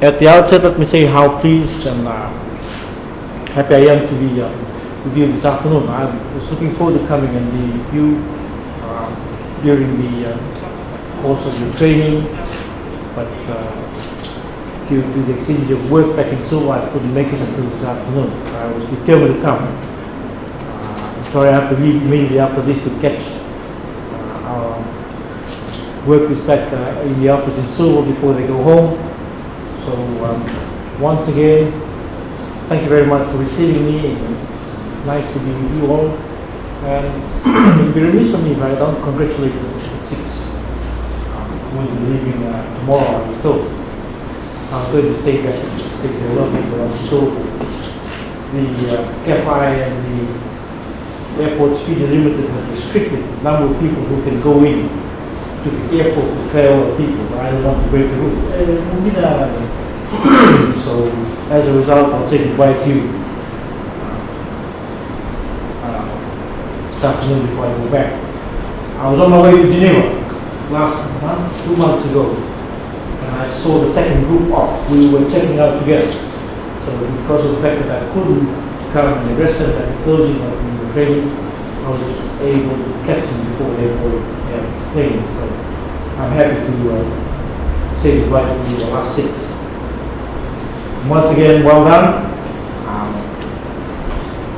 At the outset, let me say how pleased and happy I am to be with you this afternoon. I was looking forward to coming and be with you during the course of the training, but due to the exchange of work back in Suva, I couldn't make it until this afternoon. I was determined to come. I'm sorry I have to leave immediately after this to catch our workers back in the office in Suva before they go home. So once again, thank you very much for receiving me. It's nice to be with you all. And it would be remiss of me if I don't congratulate the six who will be leaving tomorrow, I was told. I was going to stay back and say hello, but I was told the CAFI and the airport's Fijian Limited have restricted the number of people who can go in to the airport to farewell people. I don't want to break the rule. So as a result, I'll say goodbye to you this afternoon before I go back. I was on my way to Geneva last month, 2 months ago, and I saw the second group off. We were checking out together. So because of the fact that I couldn't come and address them at the closing of the training, I was able to catch them before they were playing. So I'm happy to say goodbye to the last six. Once again, well done.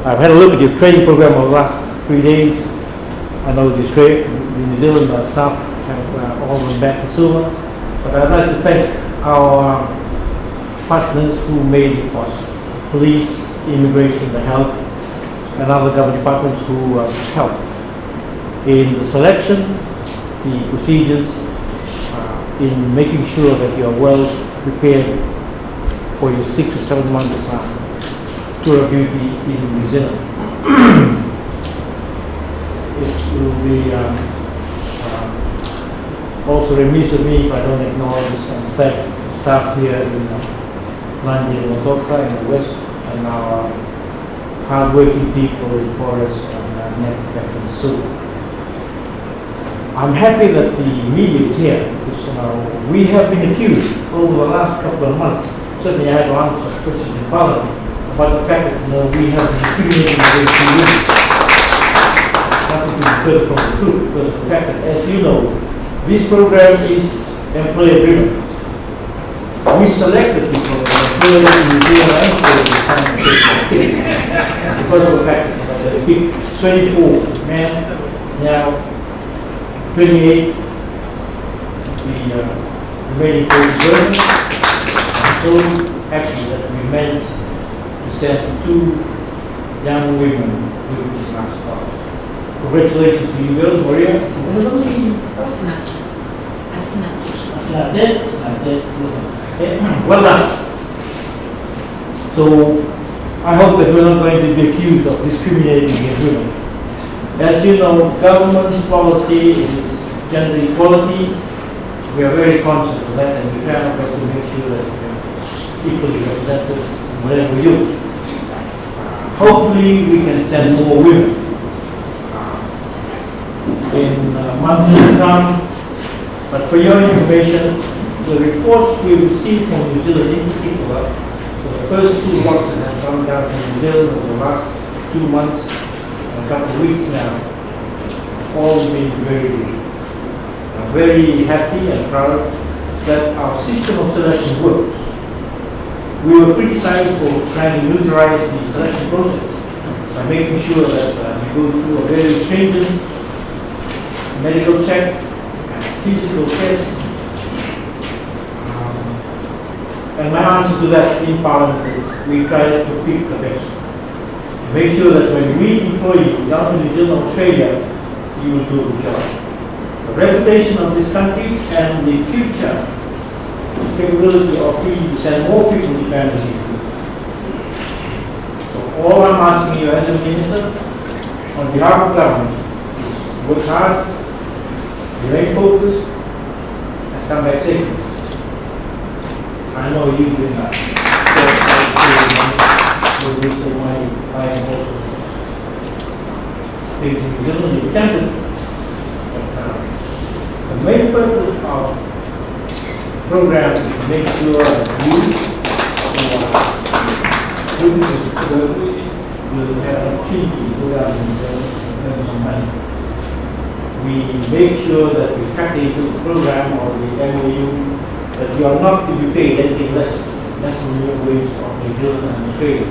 I've had a look at your training program over the last 3 days. I know the New Zealand staff have all been back to Suva, but I'd like to thank our partners who made it possible. Police, immigration, the health, and other government departments who helped in the selection, the procedures, in making sure that you are well prepared for your 6 or 7 months tour of duty in New Zealand. It will be also remiss of me if I don't acknowledge and thank the staff here in Nandi and Motoka in the west, and our hard-working people in Forest and Nepal and Suva. I'm happy that the media is here because we have been accused over the last couple of months. Certainly I had to answer questions in Parliament about the fact that we have discriminated against women. Nothing to be further from the truth, because of the fact that, as you know, this program is employer driven. We selected people as employers in New Zealand and Australia because of the fact that they picked 24 men, now 28, the remaining 47. I'm so happy that we managed to send 2 young women with this last part. Congratulations to you girls, Maria. That's not dead. It's not dead. Well done. So I hope that we're not going to be accused of discriminating against women. As you know, government's policy is gender equality. We are very conscious of that, and we try our best to make sure that we are equally represented in whatever we do. Hopefully we can send more women in months to come. But for your information, the reports we received from New Zealand in particular, for the first 2 lots that have come down from New Zealand over the last 2 months and a couple of weeks now, all been very good. I'm very happy and proud that our system of selection works. We were criticized for trying to neutralize the selection process by making sure that we go through a very stringent medical check and physical test. And my answer to that in Parliament is we try to pick the best. Make sure that when we employ you down in New Zealand, Australia, you will do a good job. The reputation of this country and the future capability of Fiji to send more people to family. So all I'm asking you as a minister, on behalf of government, is work hard, remain focused, and come back safely. I know you've been things in New Zealand, you're tempted. But the main purpose of program is to make sure that you looking at the community will have an opportunity to go down and earn some money. We make sure that we factor into the program or the MOU that you are not to be paid anything less than minimum wage of New Zealand and Australia.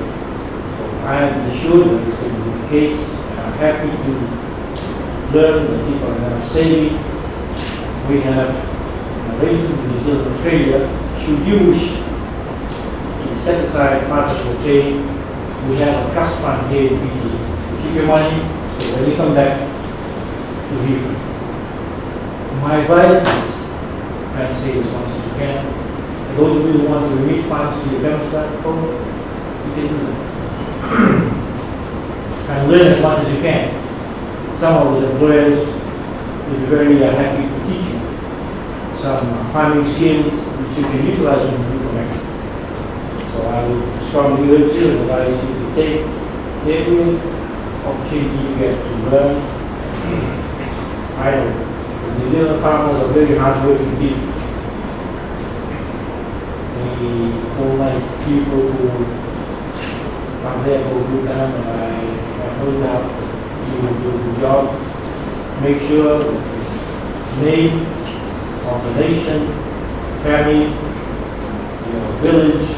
So I am assured that this will be the case, and I'm happy to learn that people have saving. We have an arrangement with New Zealand and Australia. Should you wish to set aside part of your pay, we have a trust fund here in Fiji. Keep your money, so when you come back to you. My advice is try to save as much as you can. For those of you who want to remit funds to your parents' bank account, you can do that. And learn as much as you can. Some of those employers will be very happy to teach you some farming skills which you can utilize when you come back. So I would strongly urge you and advise you to take every opportunity you get to learn. I know the New Zealand farmers are very hard-working people. They all like people who come there for a good time, and I have no doubt you will do a good job. Make sure the name of the nation, family, your village,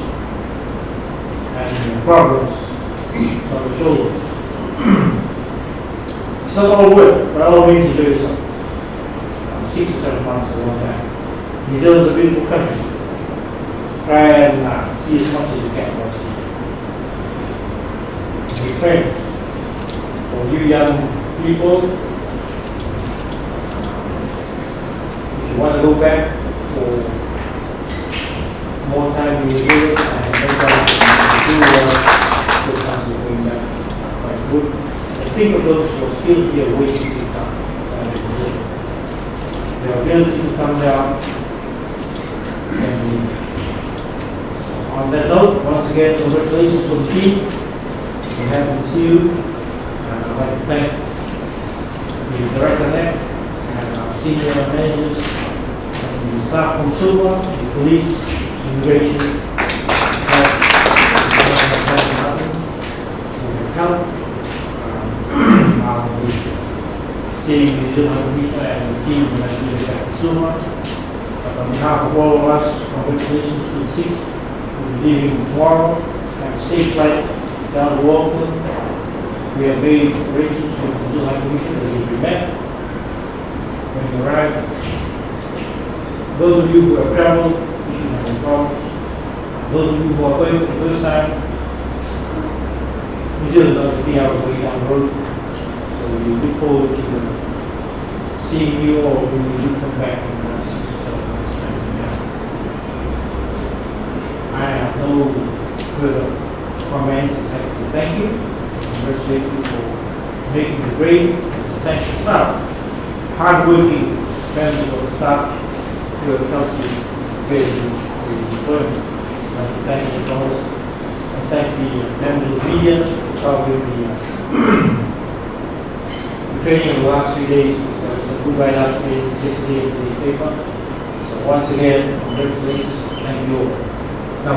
and your problems is on the shoulders. It's not all work, but all means to do so. 6 or 7 months is a long time. New Zealand is a beautiful country. Try and see as much as you can. Make friends. For you young people, if you want to go back for more time in New Zealand and no time to do good chances of going back quite good. And think of those who are still here waiting to come. The ability to come down. And on that note, once again, congratulations to the team. We're happy to see you. I'd like to thank the director there and our senior managers and the staff from SUBA, the police, immigration, seeing New Zealand Commissioner and the team when I do back to SUBA. But on behalf of all of us, congratulations to the 6th who will be leaving tomorrow. Have a safe flight down to Auckland. We have made arrangements with the New Zealand Commission that will be met when you arrive. Those of you who have traveled, you shouldn't have any problems. Those of you who are going for the first time, New Zealand is 3 hours away down the road. So we look forward to seeing you all when you do come back in 6 or 7 months time. I have no further comments except to thank you. Congratulate you for making the grade, and to thank the staff, hard-working members of the staff who have helped you very employment. And to thank the donors, and thank the members of the media for covering the training of the last 3 days. There was a good write-up yesterday in the newspaper. So once again, congratulations, thank you all. Now,